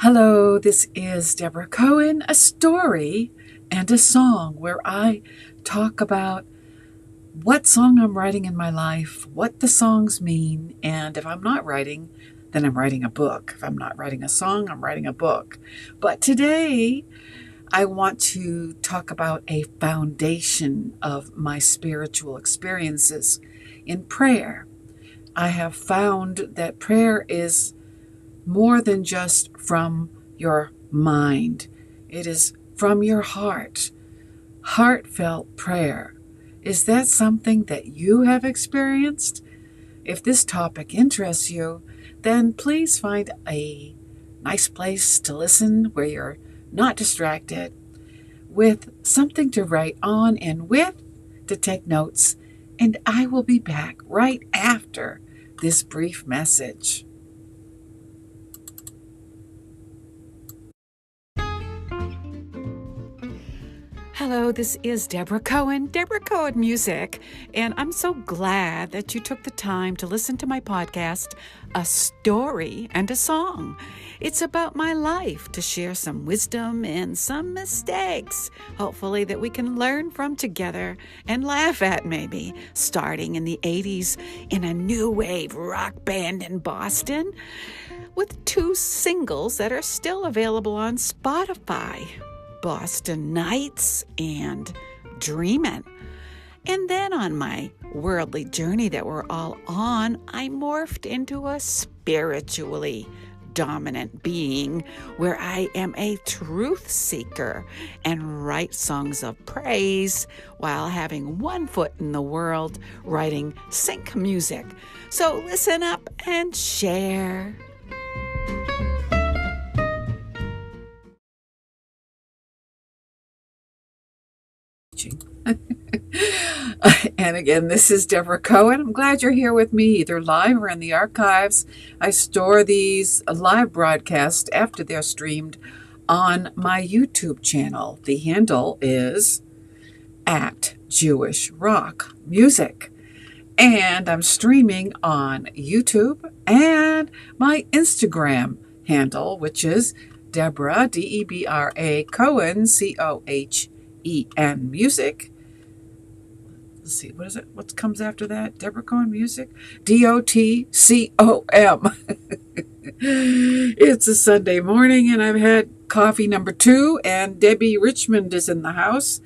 Hello, this is Debra Cohen, a story and a song where I talk about what song I'm writing in my life, what the songs mean, and if I'm not writing, then I'm writing a book. If I'm not writing a song, I'm writing a book. But today, I want to talk about a foundation of my spiritual experiences in prayer. I have found that prayer is more than just from your mind. It is from your heart. Heartfelt prayer. Is that something that you have experienced? If this topic interests you, then please find a nice place to listen where you're not distracted, with something to write on and with to take notes, and I will be back right after this brief message. Hello, this is Debra Cohen Music, and I'm so glad that you took the time to listen to my podcast, A Story and a Song. It's about my life, to share some wisdom and some mistakes, hopefully that we can learn from together and laugh at maybe, starting in the 80s in a new wave rock band in Boston with 2 singles that are still available on Spotify. Boston Nights and Dreamin'. And then on my worldly journey that we're all on, I morphed into a spiritually dominant being where I am a truth seeker and write songs of praise while having one foot in the world writing sync music. So listen up and share. And again, this is Debra Cohen. I'm glad you're here with me, either live or in the archives. I store these live broadcasts after they're streamed on my YouTube channel. The handle is @JewishRockMusic. And I'm streaming on YouTube and my Instagram handle, which is Debra, Debra Cohen, Cohen Music. Let's see, what is it? What comes after that? Debra Cohen Music? DOTCOM. It's a Sunday morning and I've had coffee number 2 and Debbie Richmond is in the house.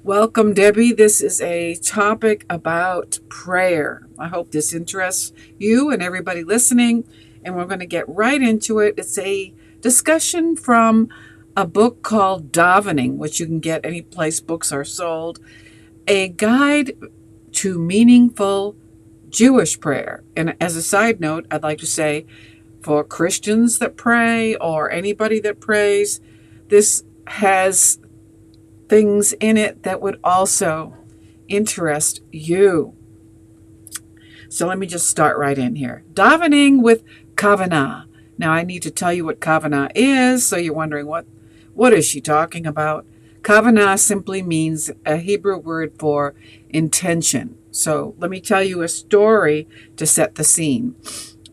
Welcome, Debbie. This is a topic about prayer. I hope this interests you and everybody listening, and we're going to get right into it. It's a discussion from a book called Davening, which you can get any place books are sold, a guide to meaningful Jewish prayer. And as a side note, I'd like to say, for Christians that pray or anybody that prays, this has things in it that would also interest you. So let me just start right in here. Davening with Kavanah. Now I need to tell you what Kavanah is, so you're wondering what is she talking about? Kavanah simply means a Hebrew word for intention. So let me tell you a story to set the scene.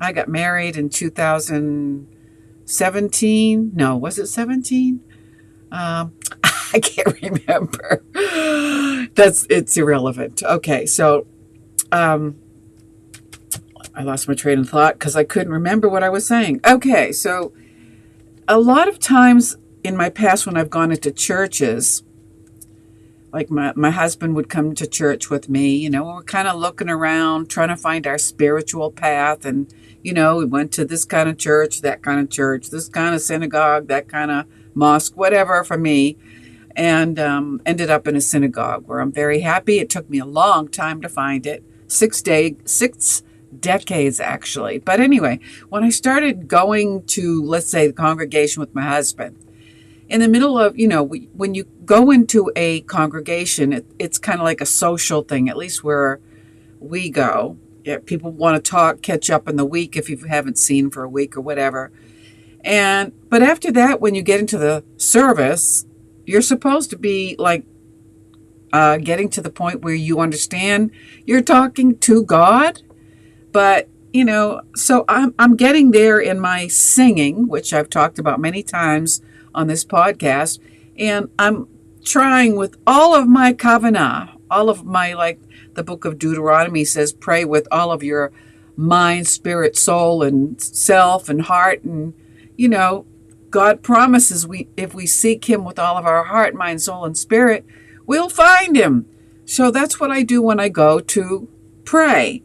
I got married in 2017. No, was it 17? I can't remember. It's irrelevant. Okay, so I lost my train of thought because I couldn't remember what I was saying. Okay, so a lot of times in my past when I've gone into churches, like my husband would come to church with me, we're kind of looking around, trying to find our spiritual path. And, we went to this kind of church, that kind of church, this kind of synagogue, that kind of mosque, whatever for me. And ended up in a synagogue where I'm very happy. It took me a long time to find it, 6 decades actually. But anyway, when I started going to, let's say, the congregation with my husband, in the middle of, when you go into a congregation, it's kind of like a social thing, at least where we go. Yeah, people want to talk, catch up in the week if you haven't seen for a week or whatever. But after that, when you get into the service, you're supposed to be like getting to the point where you understand you're talking to God, but so I'm getting there in my singing, which I've talked about many times on this podcast, and I'm trying with all of my Kavanah, all of my, like the book of Deuteronomy says, pray with all of your mind, spirit, soul, and self and heart. And, God promises if we seek him with all of our heart, mind, soul, and spirit, we'll find him. So that's what I do when I go to pray.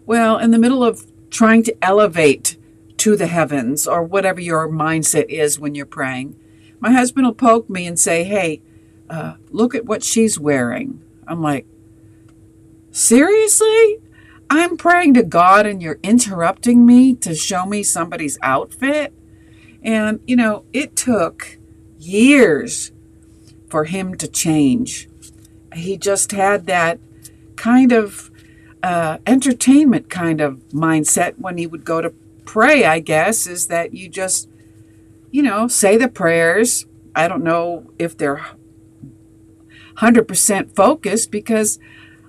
Well, in the middle of trying to elevate to the heavens, or whatever your mindset is when you're praying, my husband will poke me and say, hey, look at what she's wearing. I'm like, seriously? I'm praying to God and you're interrupting me to show me somebody's outfit? And, it took years for him to change. He just had that kind of entertainment kind of mindset when he would go to pray, I guess, is that you just, say the prayers. I don't know if they're 100% focused, because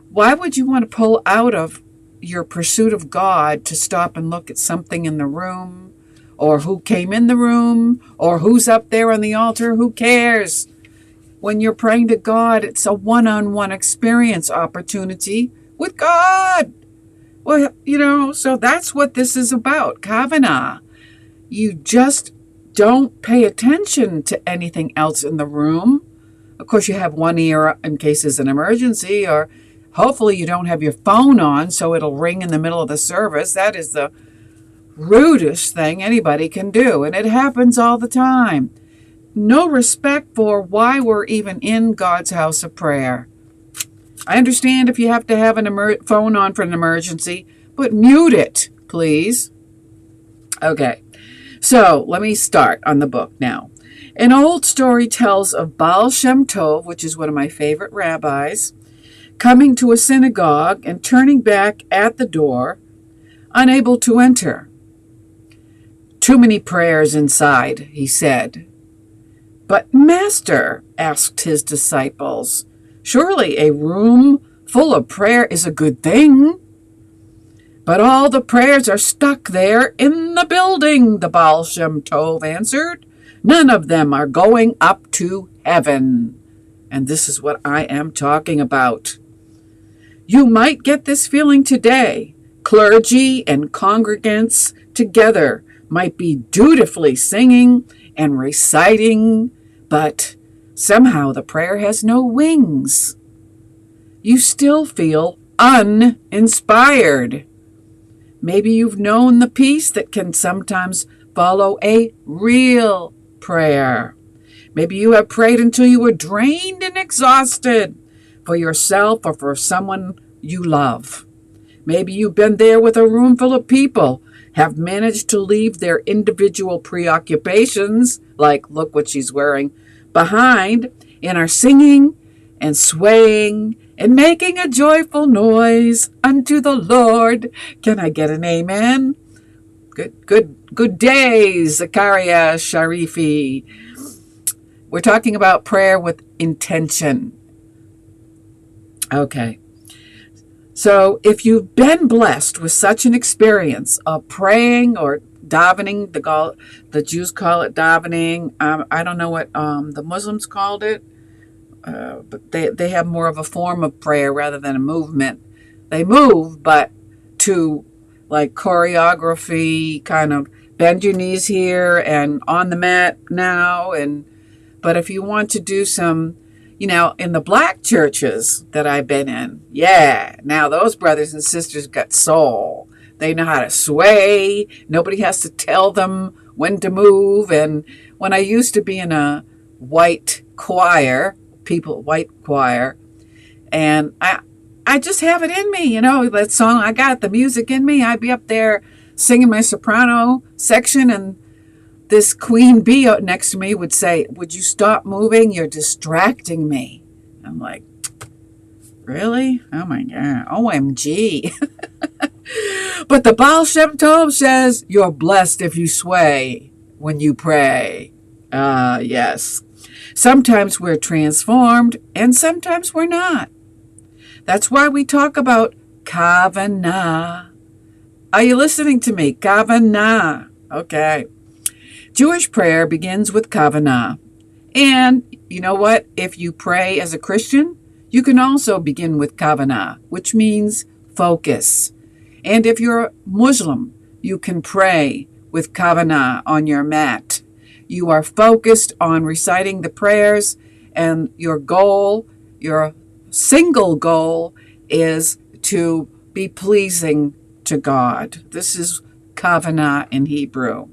why would you want to pull out of your pursuit of God to stop and look at something in the room, or who came in the room, or who's up there on the altar? Who cares? When you're praying to God, it's a one-on-one experience opportunity with God. Well, so that's what this is about, Kavanah. You just don't pay attention to anything else in the room. Of course, you have one ear in case there's an emergency, or hopefully you don't have your phone on so it'll ring in the middle of the service. That is the rudest thing anybody can do, and it happens all the time. No respect for why we're even in God's house of prayer. I understand if you have to have an phone on for an emergency, but mute it, please. Okay, so let me start on the book now. An old story tells of Baal Shem Tov, which is one of my favorite rabbis, coming to a synagogue and turning back at the door, unable to enter. Too many prayers inside, he said. But Master, asked his disciples, surely a room full of prayer is a good thing. But all the prayers are stuck there in the building, the Baal Shem Tov answered. None of them are going up to heaven. And this is what I am talking about. You might get this feeling today. Clergy and congregants together might be dutifully singing and reciting, but somehow the prayer has no wings. You still feel uninspired. Maybe you've known the peace that can sometimes follow a real prayer. Maybe you have prayed until you were drained and exhausted for yourself or for someone you love. Maybe you've been there with a room full of people, have managed to leave their individual preoccupations, like look what she's wearing, behind, and are singing and swaying and making a joyful noise unto the Lord. Can I get an amen? Good day, Zachariah Sharifi. We're talking about prayer with intention. Okay. So if you've been blessed with such an experience of praying or davening, the Jews call it davening. I don't know what the Muslims called it, but they have more of a form of prayer rather than a movement. They move, but to like choreography, kind of bend your knees here and on the mat now. But if you want to do some, in the black churches that I've been in, now those brothers and sisters got soul. They know how to sway. Nobody has to tell them when to move. And when I used to be in a white choir, and I just have it in me, that song, I got the music in me. I'd be up there singing my soprano section, and this queen bee next to me would say, would you stop moving? You're distracting me. I'm like, really? Oh my God. OMG. But the Baal Shem Tov says, you're blessed if you sway when you pray. Yes. Sometimes we're transformed and sometimes we're not. That's why we talk about Kavanah. Are you listening to me? Kavanah. Okay. Jewish prayer begins with Kavanah. And you know what? If you pray as a Christian, you can also begin with Kavanah, which means focus. And if you're Muslim, you can pray with Kavanah on your mat. You are focused on reciting the prayers, and your goal, your single goal, is to be pleasing to God. This is Kavanah in Hebrew.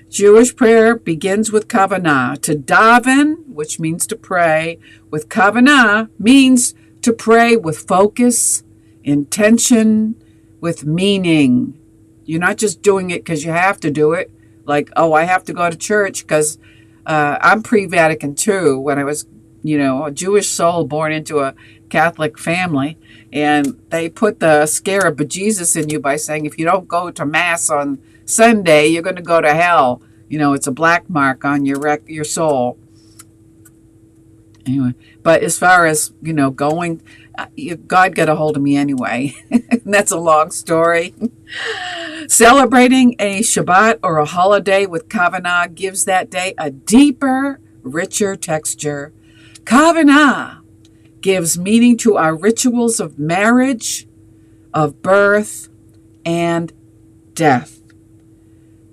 Jewish prayer begins with Kavanah. To daven, which means to pray, with Kavanah means to pray with focus, intention, with meaning. You're not just doing it because you have to do it. Like, oh, I have to go to church because I'm pre-Vatican II when I was, a Jewish soul born into a Catholic family. And they put the scare of bejesus in you by saying if you don't go to Mass on Sunday, you're going to go to hell. It's a black mark on your soul. Anyway, but as far as, going, God got a hold of me anyway. And that's a long story. Celebrating a Shabbat or a holiday with Kavanah gives that day a deeper, richer texture. Kavanah gives meaning to our rituals of marriage, of birth, and death.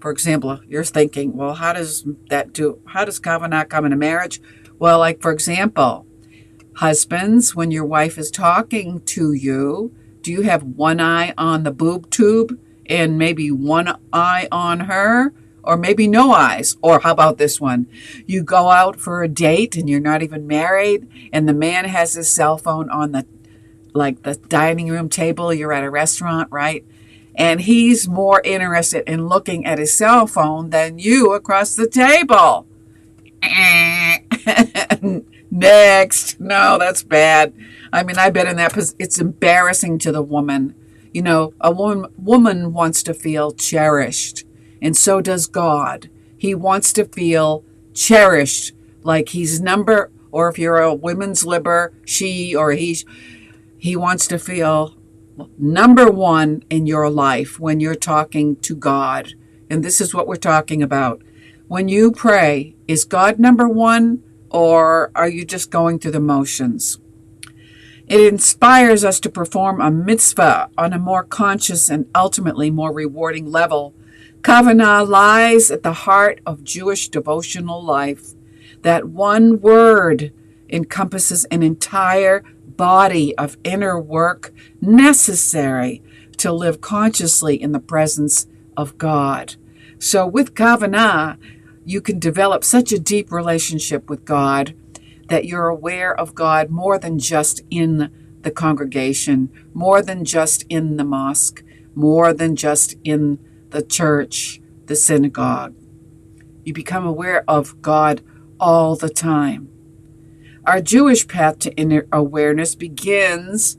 For example, you're thinking, well, how does Kavanah come into marriage? Well, like, for example, husbands, when your wife is talking to you, do you have one eye on the boob tube and maybe one eye on her? Or maybe no eyes? Or how about this one? You go out for a date and you're not even married, and the man has his cell phone on the dining room table. You're at a restaurant, right? And he's more interested in looking at his cell phone than you across the table. Next. No, that's bad. I've been in that position. It's embarrassing to the woman. A woman wants to feel cherished, and so does God. He wants to feel cherished, like he's or if you're a women's liber, she or he wants to feel number one in your life when you're talking to God. And this is what we're talking about. When you pray, is God number one, or are you just going through the motions? It inspires us to perform a mitzvah on a more conscious and ultimately more rewarding level. Kavanah lies at the heart of Jewish devotional life. That one word encompasses an entire body of inner work necessary to live consciously in the presence of God. So with Kavanah, you can develop such a deep relationship with God that you're aware of God more than just in the congregation, more than just in the mosque, more than just in the church, the synagogue. You become aware of God all the time. Our Jewish path to inner awareness begins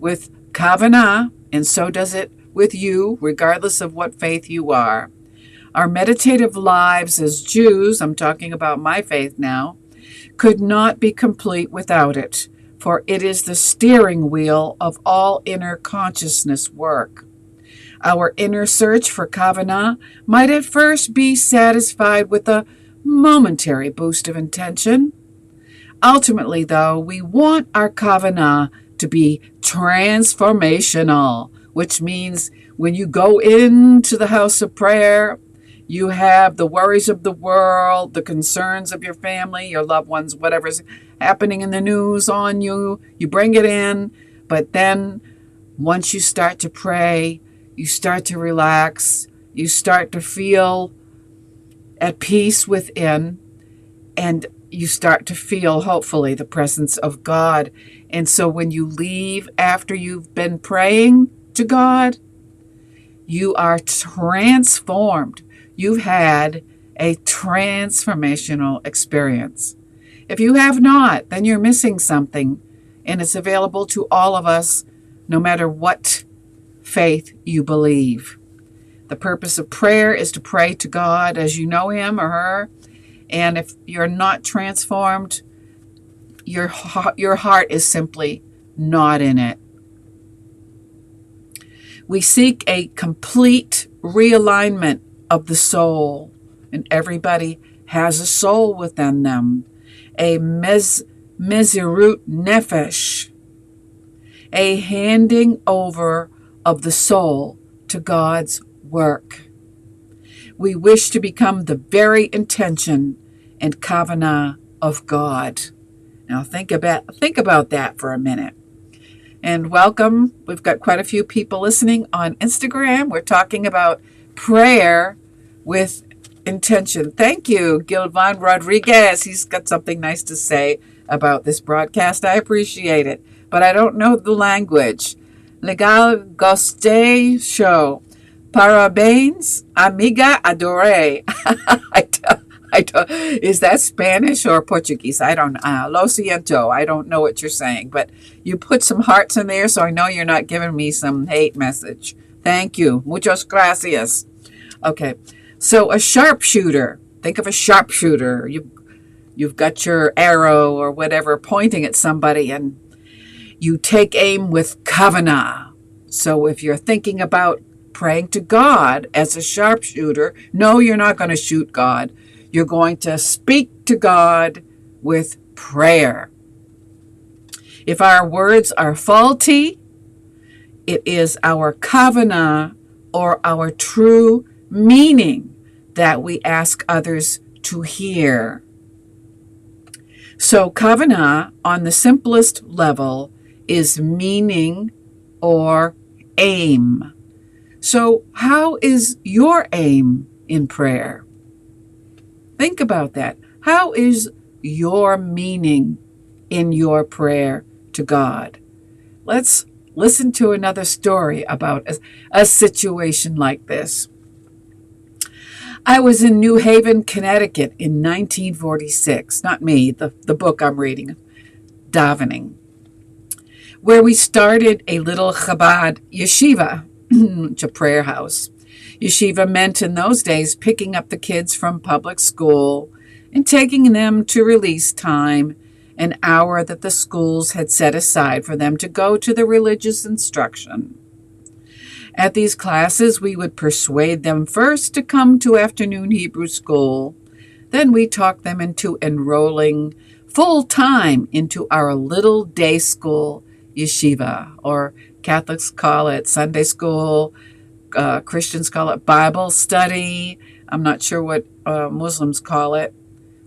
with Kavanah, and so does it with you, regardless of what faith you are. Our meditative lives as Jews, I'm talking about my faith now, could not be complete without it, for it is the steering wheel of all inner consciousness work. Our inner search for Kavanah might at first be satisfied with a momentary boost of intention. Ultimately, though, we want our Kavanah to be transformational, which means when you go into the house of prayer, you have the worries of the world, the concerns of your family, your loved ones, whatever's happening in the news on you, you bring it in. But then once you start to pray, you start to relax, you start to feel at peace within, and you start to feel, hopefully, the presence of God. And so when you leave after you've been praying to God, you are transformed. You've had a transformational experience. If you have not, then you're missing something, and it's available to all of us, no matter what faith you believe. The purpose of prayer is to pray to God as you know him or her, and if you're not transformed, your heart is simply not in it. We seek a complete realignment of the soul, and everybody has a soul within them, a mezirut nefesh, a handing over of the soul to God's work. We wish to become the very intention and Kavanah of God. Now think about that for a minute. And welcome. We've got quite a few people listening on Instagram. We're talking about prayer with intention. Thank you, Gilvan Rodriguez. He's got something nice to say about this broadcast. I appreciate it, but I don't know the language. Legal Goste Show. Parabéns, amiga adoré. I don't, is that Spanish or Portuguese? I don't know. Lo siento. I don't know what you're saying, but you put some hearts in there, so I know you're not giving me some hate message. Thank you. Muchas gracias. Okay. So a sharpshooter. Think of a sharpshooter. You've got your arrow or whatever pointing at somebody, and you take aim with kavanah. So if you're thinking about praying to God as a sharpshooter, no, you're not going to shoot God. You're going to speak to God with prayer. If our words are faulty, it is our kavanah or our true meaning that we ask others to hear. So kavanah on the simplest level is meaning or aim. So how is your aim in prayer? Think about that. How is your meaning in your prayer to God? Let's listen to another story about a situation like this. I was in New Haven, Connecticut in 1946. Not me, the book I'm reading, Davening, where we started a little Chabad yeshiva, a prayer house. Yeshiva meant in those days picking up the kids from public school and taking them to release time, an hour that the schools had set aside for them to go to the religious instruction. At these classes, we would persuade them first to come to afternoon Hebrew school. Then we talked them into enrolling full-time into our little day school yeshiva, or Catholics call it Sunday school, Christians call it Bible study. I'm not sure what Muslims call it.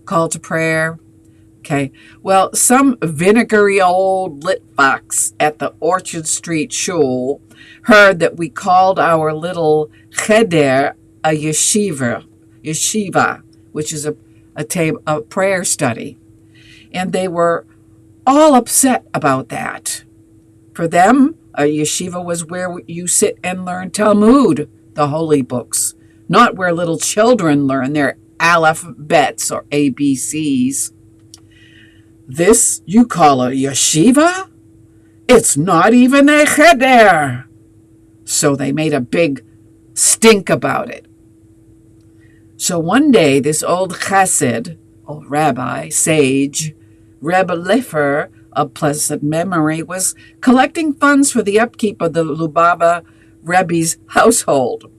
Call to prayer. Okay. Well, some vinegary old lit fox at the Orchard Street shul heard that we called our little cheder a yeshiva, which is a prayer study. And they were all upset about that. For them, a yeshiva was where you sit and learn Talmud, the holy books, not where little children learn their alphabets or ABCs. This you call a yeshiva? It's not even a cheder. So they made a big stink about it. So one day, this old chassid, old rabbi, sage, Rebbe Lefer, of pleasant memory, was collecting funds for the upkeep of the Lubava Rebbe's household,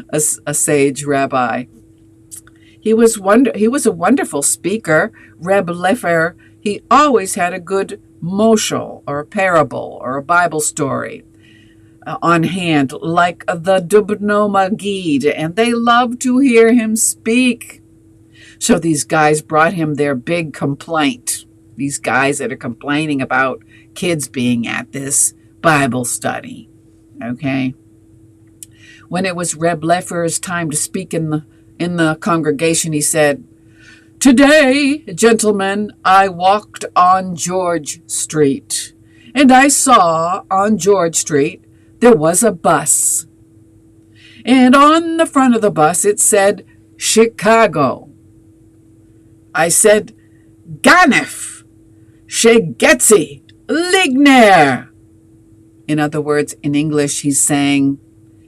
a sage rabbi. He was a wonderful speaker. Rebbe Lefer, he always had a good moshel, or a parable, or a Bible story on hand, like the Dubno Magid, and they loved to hear him speak. So these guys brought him their big complaint. These guys that are complaining about kids being at this Bible study. Okay? When it was Reb Lefer's time to speak in the congregation, he said, "Today, gentlemen, I walked on George Street, and I saw on George Street there was a bus. And on the front of the bus it said Chicago. I said, Ganef, Shegetzi, Ligner." In other words, in English, he's saying,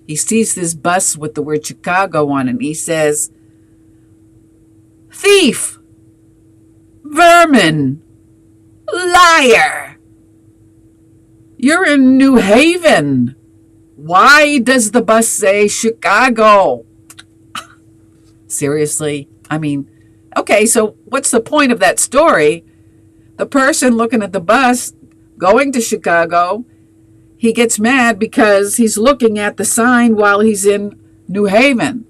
he sees this bus with the word Chicago on it, and he says, "Thief, vermin, liar. You're in New Haven. Why does the bus say Chicago? Seriously? I mean, okay, so what's the point of that story? The person looking at the bus going to Chicago, he gets mad because he's looking at the sign while he's in New Haven,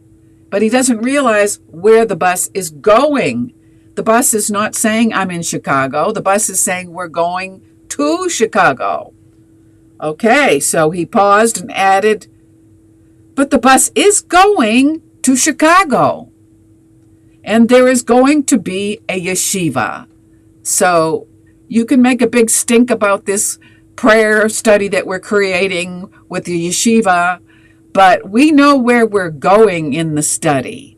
but he doesn't realize where the bus is going. The bus is not saying I'm in Chicago. The bus is saying we're going to Chicago. Okay, so he paused and added, but the bus is going to Chicago. And there is going to be a yeshiva. So you can make a big stink about this prayer study that we're creating with the yeshiva, but we know where we're going in the study.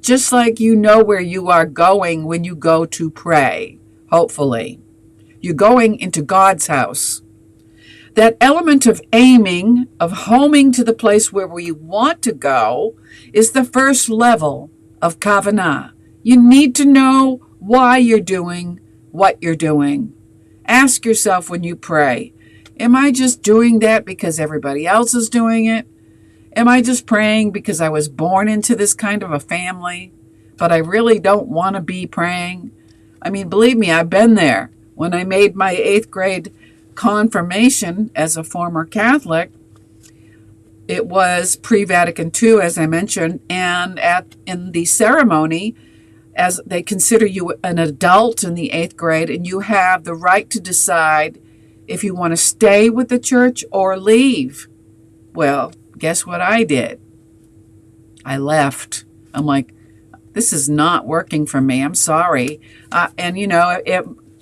Just like you know where you are going when you go to pray, hopefully. You're going into God's house. That element of aiming, of homing to the place where we want to go, is the first level of Kavanah. You need to know why you're doing what you're doing. Ask yourself when you pray, am I just doing that because everybody else is doing it? Am I just praying because I was born into this kind of a family, but I really don't want to be praying? I mean, believe me, I've been there. When I made my 8th grade confirmation as a former Catholic, it was pre-Vatican II, as I mentioned, and in the ceremony, as they consider you an adult in the 8th grade, and you have the right to decide if you want to stay with the church or leave. Well, guess what I did? I left. I'm like, this is not working for me. I'm sorry. And, you know,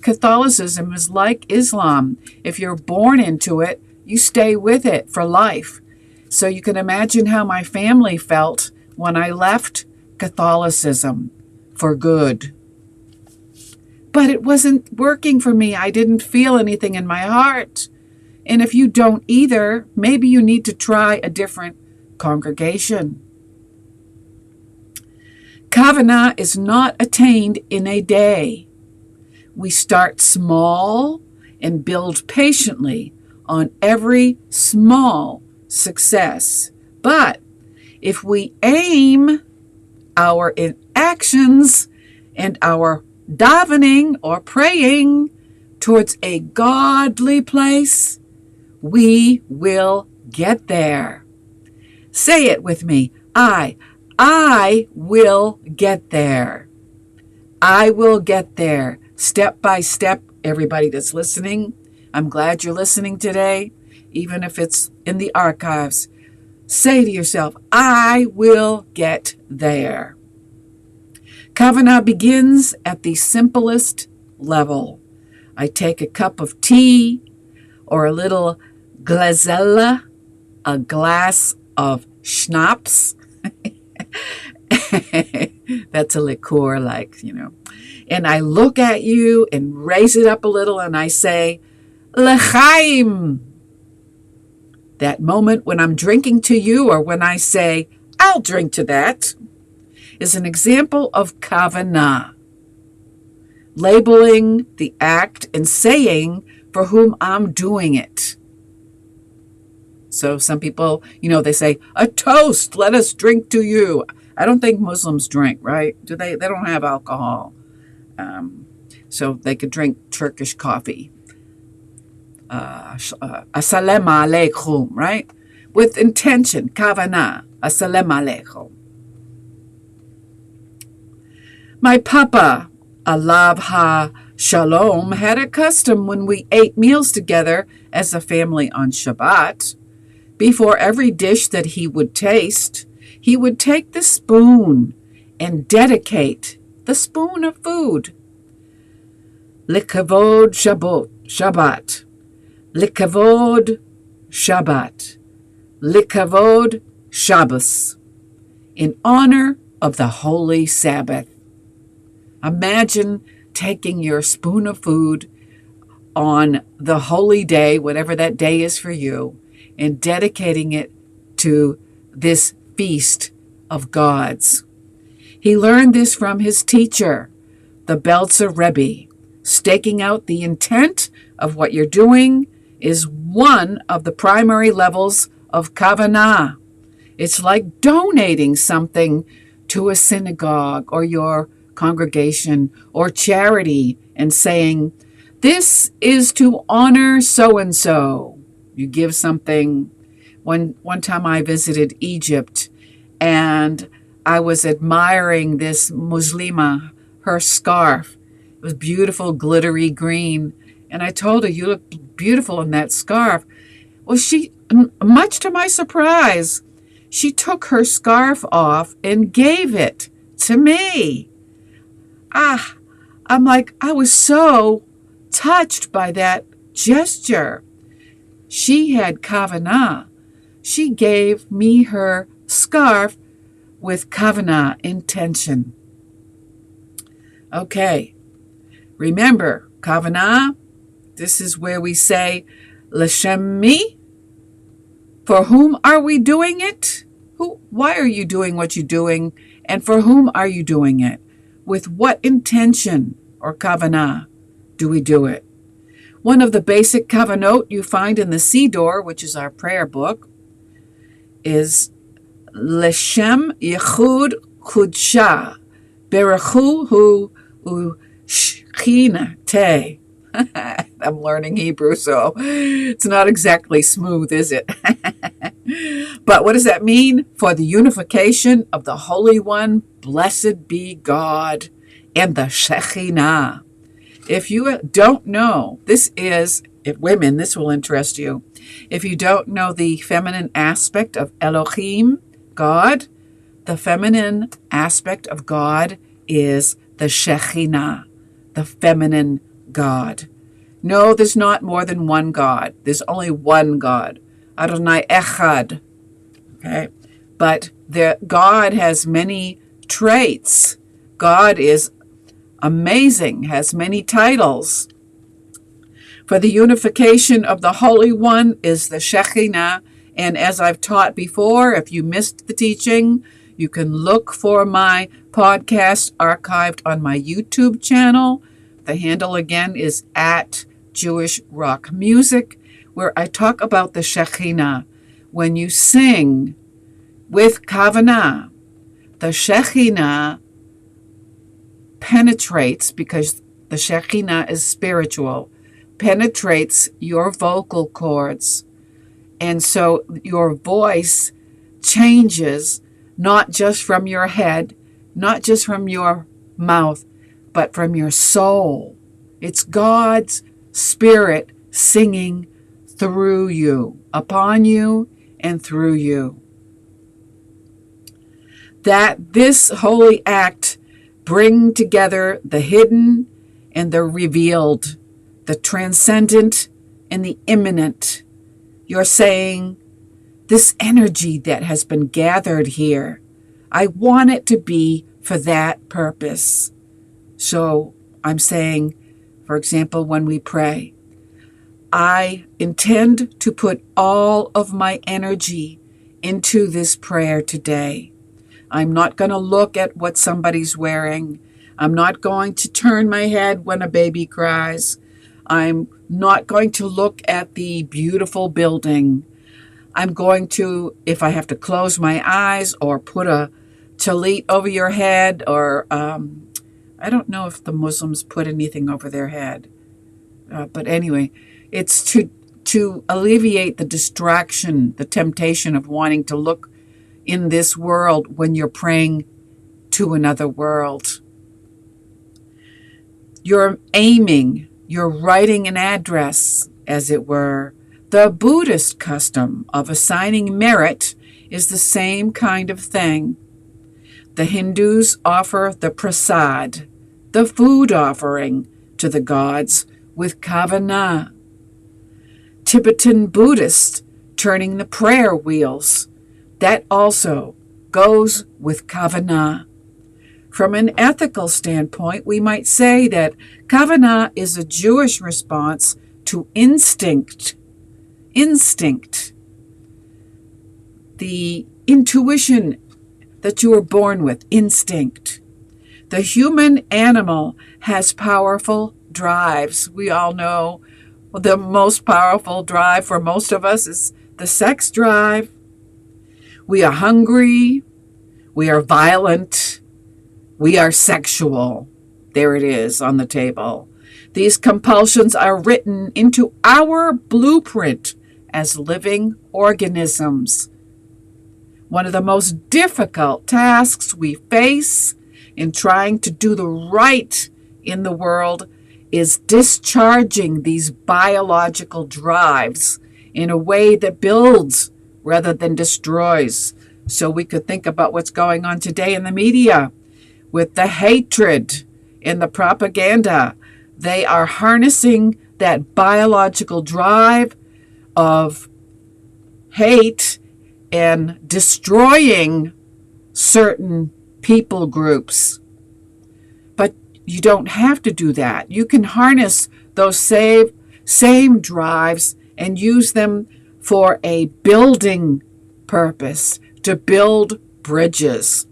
Catholicism is like Islam. If you're born into it, you stay with it for life. So you can imagine how my family felt when I left Catholicism for good. But it wasn't working for me. I didn't feel anything in my heart. And if you don't either, maybe you need to try a different congregation. Kavanah is not attained in a day. We start small and build patiently on every small success. But if we aim our actions and our davening or praying towards a godly place, we will get there. Say it with me. I will get there. I will get there. Step by step, everybody that's listening. I'm glad you're listening today, even if it's in the archives. Say to yourself, I will get there. Kavanah begins at the simplest level. I take a cup of tea or a little glazella, a glass of schnapps. That's a liqueur, like, you know. And I look at you and raise it up a little and I say, L'chaim. That moment when I'm drinking to you or when I say, I'll drink to that, is an example of Kavanah. Labeling the act and saying for whom I'm doing it. So some people, you know, they say, a toast, let us drink to you. I don't think Muslims drink, right? Do they? They don't have alcohol. So they could drink Turkish coffee. Assalamu alaikum, right? With intention, Kavanah, assalamu alaikum. My papa, alav ha shalom, had a custom when we ate meals together as a family on Shabbat. Before every dish that he would taste, he would take the spoon and dedicate the spoon of food. Likavod Shabbat. Likavod Shabbat. Likavod Shabbos. In honor of the holy Sabbath. Imagine taking your spoon of food on the holy day, whatever that day is for you, and dedicating it to this feast of God's. He learned this from his teacher, the Belzer Rabbi. Staking out the intent of what you're doing is one of the primary levels of Kavanah. It's like donating something to a synagogue or your congregation or charity and saying, this is to honor so-and-so. You give something. One time I visited Egypt and I was admiring this Muslima, her scarf. It was beautiful, glittery green. And I told her, you look beautiful in that scarf. Well, she, much to my surprise, she took her scarf off and gave it to me. I'm like, I was so touched by that gesture. She had Kavanah. She gave me her scarf with Kavanah intention. Okay, remember, Kavanah, this is where we say, L'shem mi? For whom are we doing it? Why are you doing what you're doing? And for whom are you doing it? With what intention or kavanah do we do it? One of the basic kavanot you find in the Siddur, which is our prayer book, is L'shem yichud kudsha berechu hu shchina. I'm learning Hebrew, so it's not exactly smooth, is it? But what does that mean? For the unification of the Holy One, blessed be God, and the Shekhinah. If you don't know, women, this will interest you. If you don't know the feminine aspect of Elohim, God, the feminine aspect of God is the Shekhinah, the feminine God. No, there's not more than one God. There's only one God. Adonai Echad. Okay? But God has many traits. God is amazing, has many titles. For the unification of the Holy One is the Shekhinah. And as I've taught before, if you missed the teaching, you can look for my podcast archived on my YouTube channel. The handle again is at Jewish Rock Music, where I talk about the Shekhinah. When you sing with Kavanah, the Shekhinah penetrates, because the Shekhinah is spiritual, penetrates your vocal cords. And so your voice changes, not just from your head, not just from your mouth, but from your soul. It's God's Spirit singing through you, upon you, and through you. That this holy act bring together the hidden and the revealed, the transcendent and the immanent. You're saying, this energy that has been gathered here, I want it to be for that purpose. So I'm saying, for example, when we pray, I intend to put all of my energy into this prayer today. I'm not going to look at what somebody's wearing. I'm not going to turn my head when a baby cries. I'm not going to look at the beautiful building. I'm going to, if I have to close my eyes or put a tallit over your head, or I don't know if the Muslims put anything over their head. But anyway, it's to alleviate the distraction, the temptation of wanting to look in this world when you're praying to another world. You're aiming, you're writing an address, as it were. The Buddhist custom of assigning merit is the same kind of thing. The Hindus offer the prasad, the food offering, to the gods with Kavanah. Tibetan Buddhists turning the prayer wheels, that also goes with Kavanah. From an ethical standpoint, we might say that Kavanah is a Jewish response to instinct. Instinct. The intuition that you were born with, instinct. The human animal has powerful drives. We all know the most powerful drive for most of us is the sex drive. We are hungry. We are violent. We are sexual. There it is on the table. These compulsions are written into our blueprint as living organisms. One of the most difficult tasks we face in trying to do the right in the world is discharging these biological drives in a way that builds rather than destroys. So we could think about what's going on today in the media with the hatred and the propaganda. They are harnessing that biological drive of hate and destroying certain people groups. But you don't have to do that. You can harness those same drives and use them for a building purpose, to build bridges.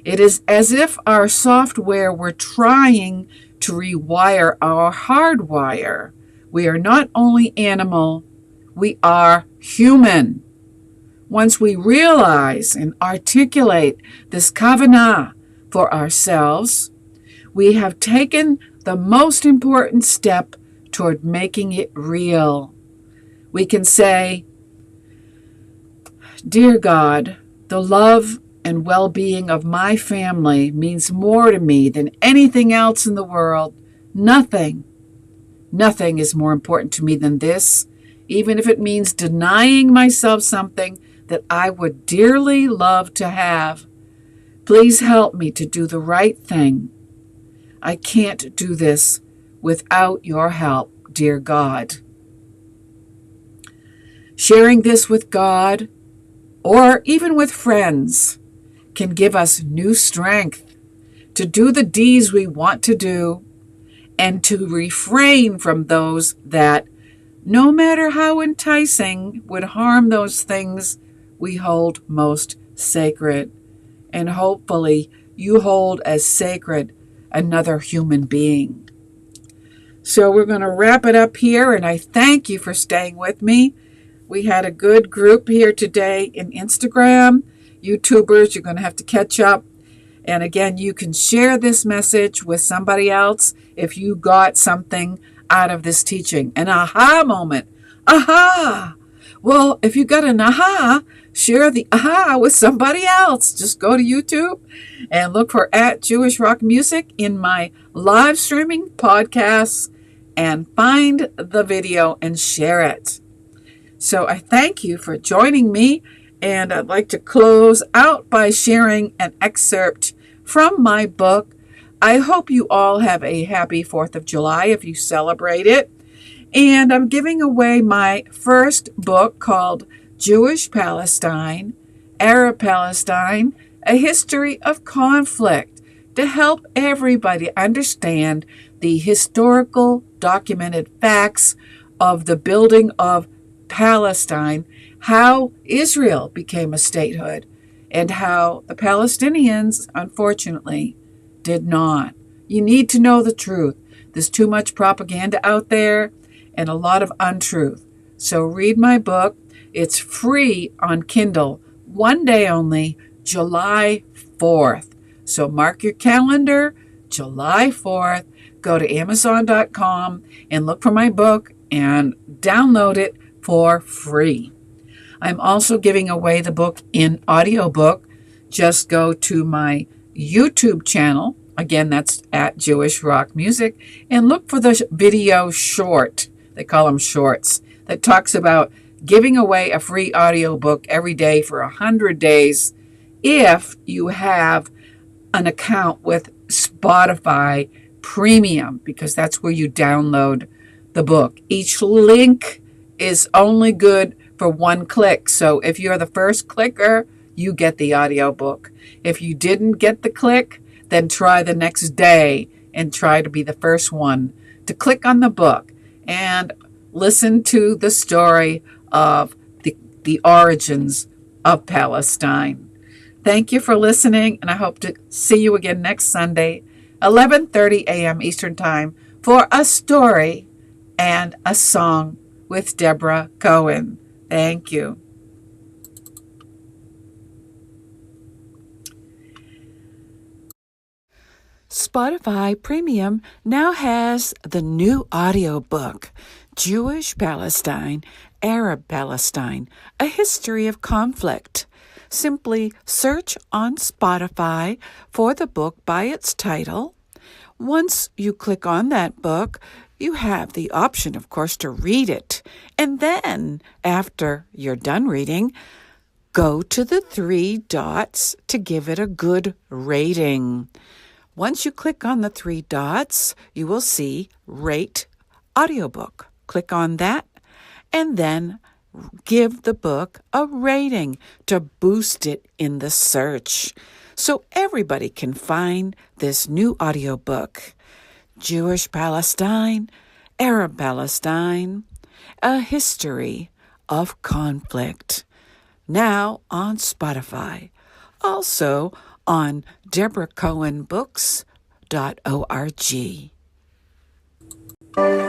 It is as if our software were trying to rewire our hardwire. We are not only animal, we are human. Once we realize and articulate this Kavanah for ourselves, we have taken the most important step toward making it real. We can say, "Dear God, the love and well-being of my family means more to me than anything else in the world. Nothing is more important to me than this, even if it means denying myself something that I would dearly love to have. Please help me to do the right thing. I can't do this without your help, dear God." Sharing this with God, or even with friends, can give us new strength to do the deeds we want to do and to refrain from those that, no matter how enticing, would harm those things we hold most sacred. And hopefully you hold as sacred another human being. So we're going to wrap it up here, and I thank you for staying with me. We had a good group here today in Instagram. YouTubers, you're going to have to catch up. And again, you can share this message with somebody else if you got something out of this teaching. An aha moment. Aha! Well, if you got an aha, share the aha with somebody else. Just go to YouTube and look for @JewishRockMusic in my live streaming podcasts and find the video and share it. So I thank you for joining me, and I'd like to close out by sharing an excerpt from my book. I hope you all have a happy 4th of July if you celebrate it. And I'm giving away my first book called Jewish Palestine, Arab Palestine, A History of Conflict, to help everybody understand the historical documented facts of the building of Palestine, how Israel became a statehood, and how the Palestinians, unfortunately, did not. You need to know the truth. There's too much propaganda out there and a lot of untruth. So read my book. It's free on Kindle, one day only, July 4th. So mark your calendar, July 4th. Go to Amazon.com and look for my book and download it for free. I'm also giving away the book in audiobook. Just go to my YouTube channel. Again, that's @JewishRockMusic, and look for the video short. They call them shorts. That talks about giving away a free audiobook every day for 100 days if you have an account with Spotify Premium, because that's where you download the book. Each link is only good for one click. So if you're the first clicker, you get the audiobook. If you didn't get the click, then try the next day and try to be the first one to click on the book and listen to the story of the origins of Palestine. Thank you for listening, and I hope to see you again next Sunday, 11:30 a.m. Eastern Time, for a story and a song with Debra Cohen. Thank you. Spotify Premium now has the new audiobook, Jewish Palestine, Arab Palestine, A History of Conflict. Simply search on Spotify for the book by its title. Once you click on that book, you have the option, of course, to read it. And then, after you're done reading, go to the 3 dots to give it a good rating. Once you click on the 3 dots, you will see Rate Audiobook. Click on that, and then give the book a rating to boost it in the search so everybody can find this new audiobook, Jewish Palestine, Arab Palestine, A History of Conflict. Now on Spotify. Also on DebraCohenBooks.org.